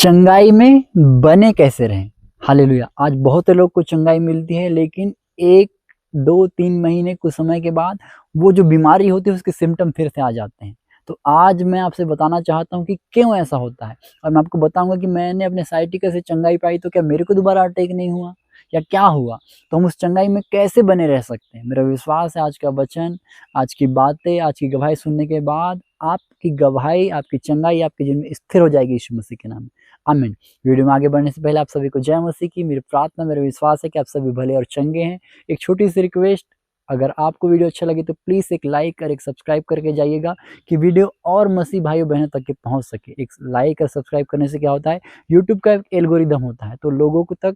चंगाई में बने कैसे रहें। हालेलुया। आज बहुत लोग को चंगाई मिलती है, लेकिन 1 2 3 महीने कुछ समय के बाद वो जो बीमारी होती है उसके सिम्टम फिर से आ जाते हैं। तो आज मैं आपसे बताना चाहता हूँ कि क्यों ऐसा होता है, और मैं आपको बताऊंगा कि मैंने अपने साइटिका से चंगाई पाई तो क्या मेरे को दोबारा अटैक नहीं हुआ या क्या हुआ, तो हम उस चंगाई में कैसे बने रह सकते हैं। मेरा विश्वास है आज का वचन, आज की बातें, आज की गवाही सुनने के बाद आपकी गवाही, आपकी चंगाई आपके जीवन में स्थिर हो जाएगी यीशु मसीह के नाम में। आमीन। वीडियो में आगे बढ़ने से पहले आप सभी को जय मसीह की। मेरी प्रार्थना, मेरा विश्वास है कि आप सभी भले और चंगे हैं। एक छोटी सी रिक्वेस्ट, अगर आपको वीडियो अच्छा लगे तो प्लीज़ एक लाइक और एक सब्सक्राइब करके जाइएगा कि वीडियो और मसीह भाइयों बहनों तक के पहुंच सके। एक लाइक और सब्सक्राइब करने से क्या होता है, यूट्यूब का एक एल्गोरिदम होता है तो लोगों को तक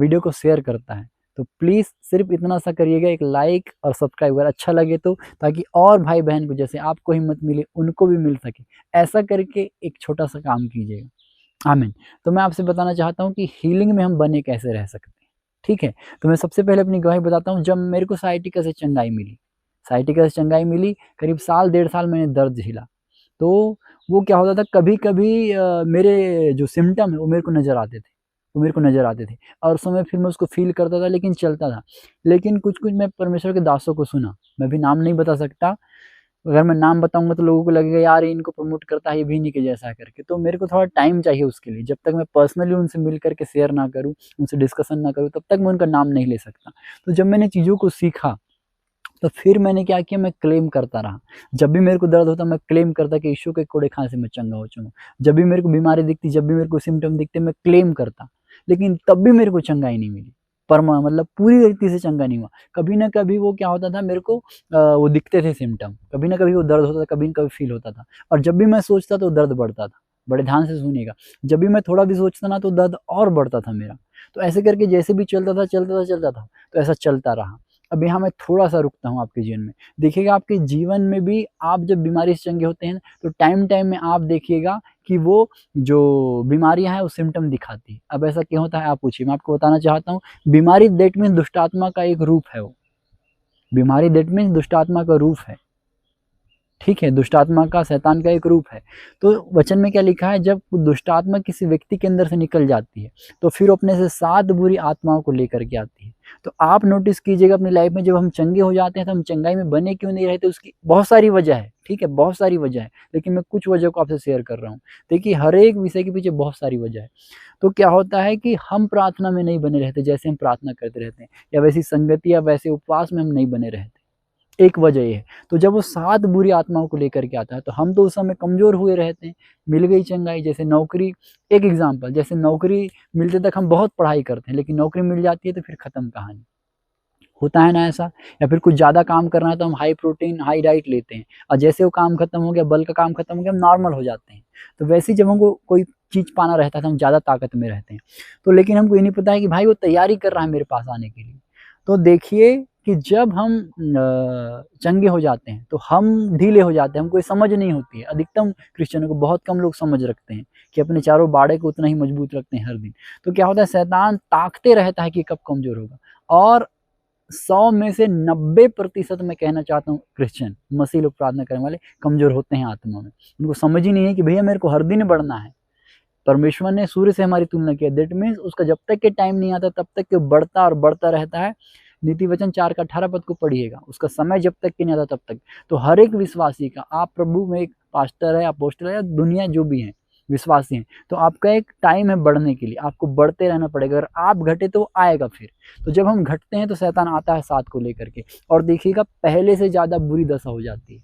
वीडियो को शेयर करता है। तो प्लीज़ सिर्फ इतना सा करिएगा, एक लाइक और सब्सक्राइब अगर अच्छा लगे तो, ताकि और भाई बहन को जैसे आपको हिम्मत मिले उनको भी मिल सके। ऐसा करके एक छोटा सा काम कीजिएगा। आमीन। तो मैं आपसे बताना चाहता हूँ कि हीलिंग में हम बने कैसे रह सकते हैं, ठीक है। तो मैं सबसे पहले अपनी गवाही बताता हूँ। जब मेरे को साइटिका से चंगाई मिली, साइटिका से चंगाई मिली, करीब साल 1.5 साल मैंने दर्द झेला। तो वो क्या होता था, कभी-कभी मेरे जो सिम्पटम है वो मेरे को नज़र आते थे, वो मेरे को नज़र आते थे और उस समय फिर मैं उसको फ़ील करता था, लेकिन चलता था। लेकिन कुछ-कुछ मैं परमेश्वर के दासों को सुना, मैं भी नाम नहीं बता सकता। अगर मैं नाम बताऊँगा तो लोगों को लगेगा यार ये इनको प्रमोट करता है, ये भी इन्हीं के जैसा है करके। तो मेरे को थोड़ा टाइम चाहिए उसके लिए। जब तक मैं पर्सनली उनसे मिल कर के शेयर ना करूँ, उनसे डिस्कशन ना करूँ, तब तक मैं उनका नाम नहीं ले सकता। तो जब मैंने चीज़ों को सीखा, तो फिर मैंने क्या किया, मैं क्लेम करता रहा। जब भी मेरे को दर्द होता मैं क्लेम करता कि यीशु के कोड़े खाने से मैं चंगा हो जाऊँगा। जब भी मेरे को बीमारी दिखती, जब भी मेरे को सिम्पटम दिखते, मैं क्लेम करता। लेकिन तब भी मेरे को चंगाई नहीं मिली। मतलब पूरी रीति से चंगा नहीं हुआ। कभी न कभी वो क्या होता था, मेरे को वो दिखते थे सिम्पटम। कभी न कभी वो दर्द होता था, कभी न कभी फ़ील होता था। और जब भी मैं सोचता तो दर्द बढ़ता था। बड़े ध्यान से सुनिएगा। जब भी मैं थोड़ा भी सोचता ना तो दर्द और बढ़ता था मेरा। तो ऐसे करके जैसे भी चलता था, चलता था, चलता था। तो ऐसा चलता रहा। अब यहाँ मैं थोड़ा-सा रुकता हूँ आपके जीवन में। देखिएगा आपके जीवन में भी आप जब बीमारी से चंगे होते हैं, तो टाइम-टाइम में आप देखिएगा कि वो जो बीमारियाँ हैं वो सिम्पटम दिखाती है। अब ऐसा क्यों होता है आप पूछिए, मैं आपको बताना चाहता हूँ। बीमारी दैट मीन्स दुष्ट आत्मा का एक रूप है वो। बीमारी दैट मीन्स दुष्ट आत्मा का रूप है। ठीक है, दुष्ट आत्मा का, शैतान का एक रूप है। तो वचन में क्या लिखा है, जब दुष्ट आत्मा किसी व्यक्ति के अंदर से निकल जाती है, तो फिर वो अपने से 7 बुरी आत्माओं को लेकर के आती है। तो आप नोटिस कीजिएगा अपनी लाइफ में, जब हम चंगे हो जाते हैं तो हम चंगाई में बने क्यों नहीं रहते, उसकी बहुत सारी वजह है, ठीक है, बहुत सारी वजह है। लेकिन मैं कुछ वजह को आपसे शेयर कर रहा हूँ। देखिए हर एक विषय के पीछे बहुत सारी वजह है। तो क्या होता है कि हम प्रार्थना में नहीं बने रहते जैसे हम प्रार्थना करते रहते हैं, या वैसी संगति या वैसे उपवास में हम नहीं बने रहते। एक वजह ये है। तो जब वो 7 बुरी आत्माओं को लेकर के आता है, तो हम तो उस समय कमज़ोर हुए रहते हैं। मिल गई चंगाई, जैसे नौकरी, एक एग्ज़ाम्पल, जैसे नौकरी मिलते तक हम बहुत पढ़ाई करते हैं, लेकिन नौकरी मिल जाती है तो फिर ख़त्म कहानी। होता है ना ऐसा? या फिर कुछ ज़्यादा काम करना है तो हम हाई प्रोटीन, हाई डाइट लेते हैं, और जैसे वो काम खत्म हो गया, बल का काम खत्म हो गया, हम नॉर्मल हो जाते हैं। तो वैसे ही जब हमको कोई चीज़ पाना रहता है तो हम ज़्यादा ताकत में रहते हैं। तो लेकिन हमको ये नहीं पता है कि भाई वो तैयारी कर रहा है मेरे पास आने के लिए। तो देखिए कि जब हम चंगे हो जाते हैं तो हम ढीले हो जाते हैं, हमको ये समझ नहीं होती है। अधिकतम क्रिश्चियनों को बहुत कम लोग समझ रखते हैं कि अपने चारों बाड़े को उतना ही मजबूत रखते हैं हर दिन। तो क्या होता है, शैतान ताकते रहता है कि कब कमज़ोर होगा, और 100 में से 90% मैं कहना चाहता हूँ क्रिश्चियन, मसीह लोग, प्रार्थना करने वाले कमज़ोर होते हैं आत्मा में। उनको समझ ही नहीं है कि भैया मेरे को हर दिन बढ़ना है। परमेश्वर ने सूर्य से हमारी तुलना की है, दैट मीन्स उसका जब तक के टाइम नहीं आता तब तक के बढ़ता और बढ़ता रहता है। नीति वचन 4 का 18 पद को पढ़िएगा, उसका समय जब तक के नहीं आता तब तक। तो हर एक विश्वासी का, आप प्रभु में एक पास्टर है, अपोस्टल है, या दुनिया जो भी है विश्वासी हैं, तो आपका एक टाइम है बढ़ने के लिए, आपको बढ़ते रहना पड़ेगा। अगर आप घटे तो आएगा फिर। तो जब हम घटते हैं तो शैतान आता है साथ को लेकर के, और देखिएगा पहले से ज़्यादा बुरी दशा हो जाती है।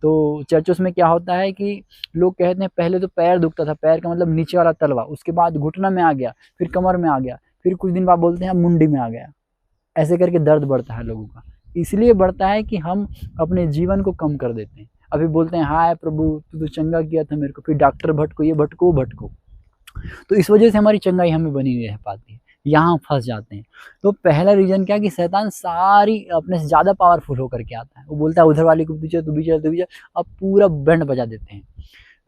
तो चर्चों में क्या होता है कि लोग कहते हैं पहले तो पैर दुखता था, पैर का मतलब नीचे वाला तलवा, उसके बाद घुटना में आ गया, फिर कमर में आ गया, फिर कुछ दिन बाद बोलते हैं अब मुंडी में आ गया। ऐसे करके दर्द बढ़ता है लोगों का। इसलिए बढ़ता है कि हम अपने जीवन को कम कर देते हैं। अभी बोलते हैं हाय प्रभु तू तो चंगा किया था मेरे को, फिर डॉक्टर भटको, ये भटको, वो भटको। तो इस वजह से हमारी चंगाई हमें बनी नहीं रह पाती है, यहाँ फँस जाते हैं। तो पहला रीज़न क्या है कि शैतान सारी अपने से ज़्यादा पावरफुल होकर के आता है। वो बोलता है उधर वाले को तू चल, तू भी चल, तू भी चल, अब पूरा बैंड बजा देते हैं।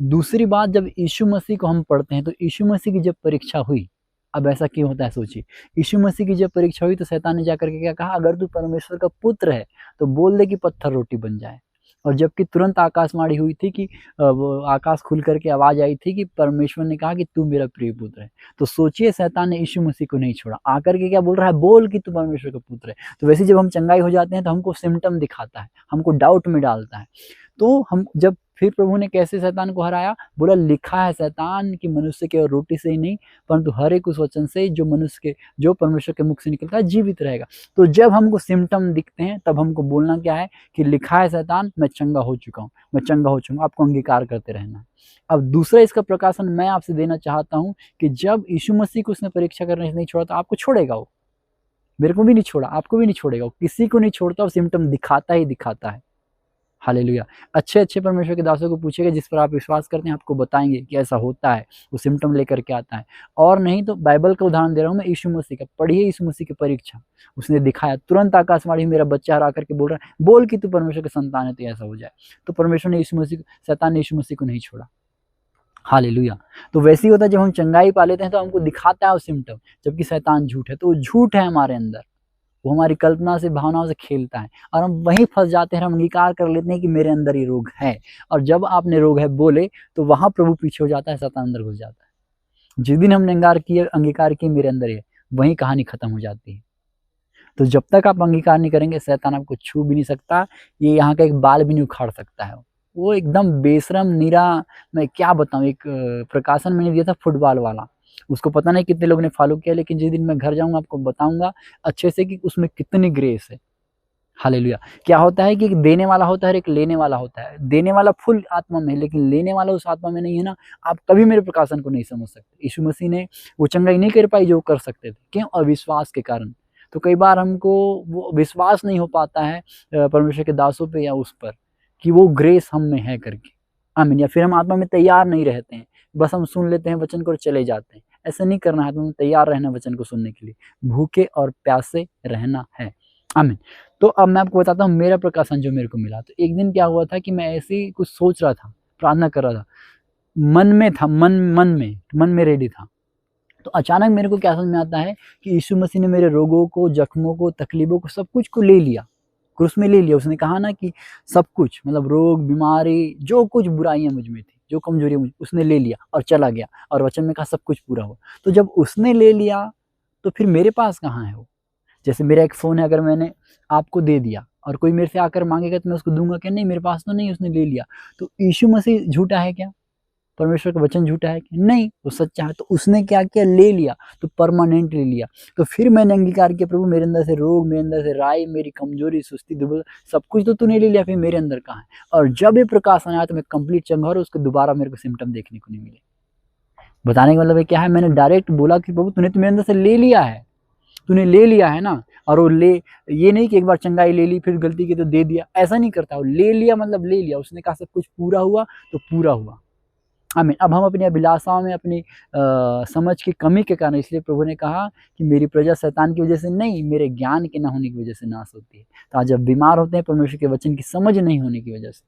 दूसरी बात, जब यीशु मसीह को हम पढ़ते हैं तो यीशु मसीह की जब परीक्षा हुई, अब ऐसा क्यों होता है सोचिए। यीशु मसीह की जब परीक्षा हुई तो शैतान ने जाकर के क्या कहा, अगर तू परमेश्वर का पुत्र है तो बोल दे कि पत्थर रोटी बन जाए। और जबकि तुरंत आकाशवाणी हुई थी कि वो आकाश खुल करके आवाज़ आई थी कि परमेश्वर ने कहा कि तू मेरा प्रिय पुत्र है। तो सोचिए शैतान ने यीशु मसीह को नहीं छोड़ा, आकर के क्या बोल रहा है, बोल कि तू परमेश्वर का पुत्र है। तो वैसे जब हम चंगाई हो जाते हैं तो हमको सिम्पटम दिखाता है, हमको डाउट में डालता है। तो हम जब फिर प्रभु ने कैसे शैतान को हराया, बोला लिखा है शैतान कि मनुष्य केवल रोटी से ही नहीं परंतु हर एक उस वचन से जो परमेश्वर के मुख से निकलता है जीवित रहेगा। तो जब हमको सिम्पटम दिखते हैं तब हमको बोलना क्या है कि लिखा है शैतान मैं चंगा हो चुका हूँ, मैं चंगा हो चुका हूँ, आपको अंगीकार करते रहना है। अब दूसरा इसका प्रकाशन मैं आपसे देना चाहता हूँ कि जब यीशु मसीह को उसने परीक्षा करने से नहीं छोड़ा तो आपको छोड़ेगा वो, मेरे को भी नहीं छोड़ा, आपको भी नहीं छोड़ेगा, किसी को नहीं छोड़ता, वो सिम्पटम दिखाता ही दिखाता है। हालेलुया। अच्छे परमेश्वर के दासों को पूछिएगा जिस पर आप विश्वास करते हैं, आपको बताएंगे कि ऐसा होता है, वो सिम्पटम लेकर के आता है। और नहीं तो बाइबल का उदाहरण दे रहा हूँ मैं, यीशु मसीह का, पढ़िए यीशु मसीह की परीक्षा, उसने दिखाया, तुरंत आकाशवाणी मेरा बच्चा हरा करके बोल रहा है बोल कि तू परमेश्वर के संतान है तो ऐसा हो जाए। तो परमेश्वर ने शैतान ने यीशु मसीह को नहीं छोड़ा। हालेलुया। तो वैसे ही होता है जब हम चंगाई पा लेते हैं तो हमको दिखाता है वो सिम्पटम, जबकि शैतान झूठ है, तो वो झूठ है हमारे अंदर, वो हमारी कल्पना से भावनाओं से खेलता है और हम वहीं फंस जाते हैं, हम अंगीकार कर लेते हैं कि मेरे अंदर ये रोग है। और जब आपने रोग है बोले तो वहां प्रभु पीछे हो जाता है, शैतान अंदर घुस जाता है। जिस दिन हमने अंगीकार किए मेरे अंदर ये, वहीं कहानी खत्म हो जाती है। तो जब तक आप अंगीकार नहीं करेंगे शैतान आपको छू भी नहीं सकता, ये यहाँ का एक बाल भी नहीं उखाड़ सकता है। वो एकदम बेशरम निरा, मैं क्या बताऊं, एक प्रकाशन मैंने दिया था फुटबॉल वाला, उसको पता नहीं कितने लोगों ने फॉलो किया, लेकिन जिस दिन मैं घर जाऊंगा आपको बताऊंगा अच्छे से कि उसमें कितनी ग्रेस है। हालेलुया। क्या होता है कि एक देने वाला होता है और एक लेने वाला होता है। देने वाला फुल आत्मा में है लेकिन लेने वाला उस आत्मा में नहीं है ना, आप कभी मेरे प्रकाशन को नहीं समझ सकते। यीशु मसीह ने वो चंगाई नहीं कर पाई जो कर सकते थे, क्यों? अविश्वास के कारण। तो कई बार हमको वो विश्वास नहीं हो पाता है परमेश्वर के दासों पे या उस पर कि वो ग्रेस हम में है करके, आमीन। या फिर हम आत्मा में तैयार नहीं रहते हैं, बस हम सुन लेते हैं वचन को और चले जाते हैं। ऐसा नहीं करना है, हमें तैयार रहना वचन को सुनने के लिए, भूखे और प्यासे रहना है, आमीन। तो अब मैं आपको बताता हूँ मेरा प्रकाशन जो मेरे को मिला। तो एक दिन क्या हुआ था कि मैं ऐसे ही कुछ सोच रहा था, प्रार्थना कर रहा था, मन में था, मन में रेडी था। तो अचानक मेरे को क्या समझ में आता है कि यीशु मसीह ने मेरे रोगों को, जख्मों को, तकलीफों को, सब कुछ को ले लिया, क्रूस में ले लिया। उसने कहा ना कि सब कुछ, मतलब रोग, बीमारी, जो कुछ बुराइयां मुझ में थी, जो कमजोरियां मुझ, उसने ले लिया और चला गया। और वचन में कहा सब कुछ पूरा हुआ। तो जब उसने ले लिया तो फिर मेरे पास कहाँ है वो? जैसे मेरा एक फ़ोन है, अगर मैंने आपको दे दिया और कोई मेरे से आकर माँगेगा तो मैं उसको दूँगा क्या? नहीं, मेरे पास तो नहीं, उसने ले लिया। तो यीशु मसीह झूठा है क्या? परमेश्वर का वचन झूठा है क्या? नहीं, वो सच्चा है। तो उसने क्या किया? ले लिया, तो परमानेंट ले लिया। तो फिर मैंने अंगीकार किया, प्रभु मेरे अंदर से रोग, मेरे अंदर से राई, मेरी कमज़ोरी, सुस्ती, दुर्बल, सब कुछ तो तूने ले लिया, फिर मेरे अंदर कहाँ है? और जब ये प्रकाशन आया तो मैं कंप्लीट चंगा और उसके दोबारा मेरे को सिम्पटम देखने को नहीं मिले। बताने का मतलब ये क्या है? मैंने डायरेक्ट बोला कि प्रभु तूने तो मेरे अंदर से ले लिया है, तूने ले लिया है ना। और वो ले, ये नहीं कि एक बार चंगाई ले ली फिर गलती की तो दे दिया, ऐसा नहीं करता। वो ले लिया मतलब ले लिया। उसने कहा सब कुछ पूरा हुआ तो पूरा हुआ, आमीन। अब हम अपनी अभिलाषाओं में अपनी समझ की कमी के कारण, इसलिए प्रभु ने कहा कि मेरी प्रजा शैतान की वजह से नहीं, मेरे ज्ञान के न होने की वजह से नाश होती है। तो आज जब बीमार होते हैं परमेश्वर के वचन की समझ नहीं होने की वजह से,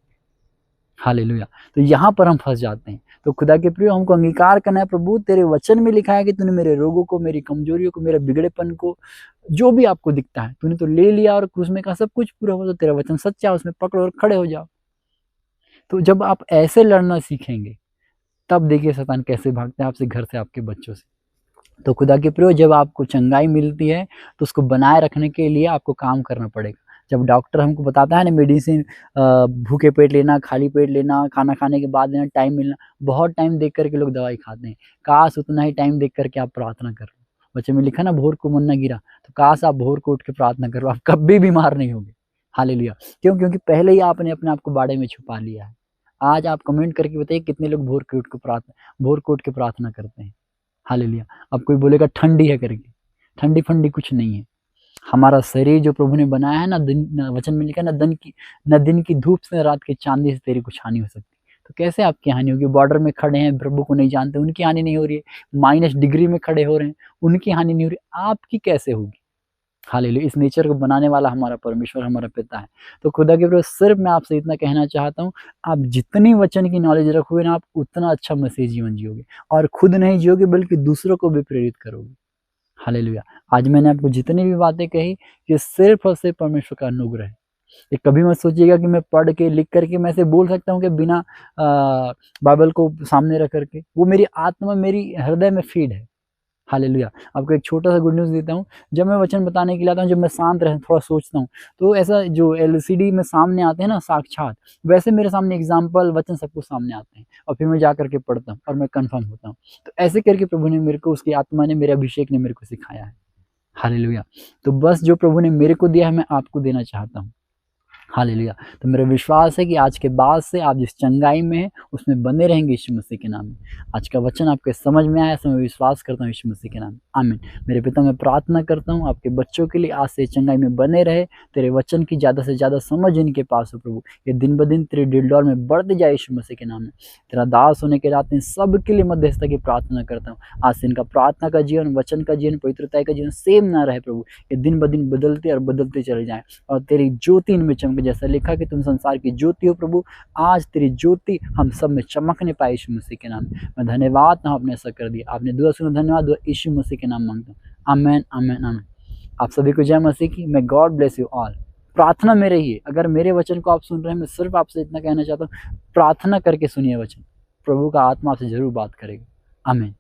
हालेलुया। तो यहाँ पर हम फंस जाते हैं। तो खुदा के प्रिय, हमको अंगीकार करना है, प्रभु तेरे वचन में लिखा है कि तूने मेरे रोगों को, मेरी कमजोरियों को, मेरे बिगड़ेपन को, जो भी आपको दिखता है तूने तो ले लिया और क्रूस में कहा सब कुछ पूरा हुआ। तो तेरा वचन सच्चा है, उसमें पकड़ो और खड़े हो जाओ। तो जब आप ऐसे लड़ना सीखेंगे तब देखिए शैतान कैसे भागता है आपसे, घर से, आपके बच्चों से। तो खुदा के प्रिय, जब आपको चंगाई मिलती है तो उसको बनाए रखने के लिए आपको काम करना पड़ेगा। जब डॉक्टर हमको बताता है ना मेडिसिन, भूखे पेट लेना, खाली पेट लेना, खाना खाने के बाद लेना, टाइम मिलना, बहुत टाइम देख करके लोग दवाई खाते हैं। काश उतना ही टाइम देख करके आप प्रार्थना कर लो। बच्चे में लिखा ना भोर को मन न गिरा, तो काश आप भोर को उठ के प्रार्थना करो, आप कभी बीमार नहीं होगे। हालेलुया। क्यों? क्योंकि पहले ही आपने अपने आप को बाड़े में छुपा लिया है। आज आप कमेंट करके बताइए कितने लोग भोर को उठ के प्रार्थना करते हैं। हालेलुया। अब कोई बोलेगा ठंडी है करके, ठंडी फंडी कुछ नहीं है। हमारा शरीर जो प्रभु ने बनाया है ना, वचन में लिखा है ना, न दिन की धूप से, रात की चांदी से तेरी कुछ हानि हो सकती। तो कैसे आपकी हानि होगी? बॉर्डर में खड़े हैं, प्रभु को नहीं जानते, उनकी हानि नहीं हो रही है। माइनस डिग्री में खड़े हो रहे हैं, उनकी हानि नहीं हो रही, आपकी कैसे होगी? हालेलुया। इस नेचर को बनाने वाला हमारा परमेश्वर, हमारा पिता है। तो खुदा के प्रभु, सिर्फ मैं आपसे इतना कहना चाहता हूँ, आप जितनी वचन की नॉलेज रखोगे ना, आप उतना अच्छा मसीह जीवन जियोगे और खुद नहीं जियोगे बल्कि दूसरों को भी प्रेरित करोगे। हालेलुया। आज मैंने आपको जितनी भी बातें कही, ये सिर्फ और सिर्फ परमेश्वर का अनुग्रह है। ये कभी मत सोचिएगा कि मैं पढ़ के लिख करके मैं ऐसे बोल सकता हूँ कि बिना बाइबल को सामने रख करके, वो मेरी आत्मा मेरी हृदय में फीड है। हालेलुया। आपको एक छोटा-सा गुड न्यूज़ देता हूँ, जब मैं वचन बताने के लिए आता हूँ, जब मैं शांत रह थोड़ा सोचता हूँ, तो ऐसा जो एलसीडी में सामने आते हैं ना साक्षात, वैसे मेरे सामने एग्ज़ाम्पल वचन सब कुछ सामने आते हैं और फिर मैं जा कर के पढ़ता हूँ और मैं कन्फर्म होता हूँ। तो ऐसे करके प्रभु ने मेरे को, उसकी आत्मा ने, मेरे अभिषेक ने मेरे को सिखाया है। हालेलुया। तो बस जो प्रभु ने मेरे को दिया है, मैं आपको देना चाहता हूँ। हालेलुया। तो मेरा विश्वास है कि आज के बाद से आप जिस चंगाई में हैं, उसमें बने रहेंगे यीशु मसीह के नाम में। आज का वचन आपके समझ में आया, ऐसा मैं विश्वास करता हूँ यीशु मसीह के नाम में। आमीन। मेरे पिता, मैं प्रार्थना करता हूँ आपके बच्चों के लिए आज से चंगाई में बने रहे, तेरे वचन की ज़्यादा से ज़्यादा समझ इनके पास हो प्रभु। ये दिन ब दिन तेरे दिलडौर में बढ़ते जाए यीशु मसीह के नाम में। तेरा दास होने के नाते सबके लिए मध्यस्थता की प्रार्थना करता हूँ। आज से इनका प्रार्थना का जीवन, वचन का जीवन, पवित्रता का जीवन सेम ना रहे प्रभु। ये दिन ब दिन बदलते और बदलते चले जाएँ और तेरी ज्योति इनमें चमके, जैसा लिखा कि तुम संसार की ज्योति हो प्रभु। आज तेरी ज्योति हम सब में चमकने पाए यीशु मसीह के नाम में। मैं धन्यवाद ना, आपने ऐसा कर दिया। आपने दुआ सुना, धन्यवाद। दुआ यीशु मसीह के नाम मांगता हूँ। आमेन, आमेन, आमेन। आप सभी को जय मसीह की। मैं गॉड ब्लेस यू ऑल। प्रार्थना में रहिए। अगर मेरे वचन को आप सुन रहे हैं, मैं सिर्फ आपसे इतना कहना चाहता हूँ, प्रार्थना करके सुनिए वचन। प्रभु का आत्मा आपसे जरूर बात करेगा। आमीन।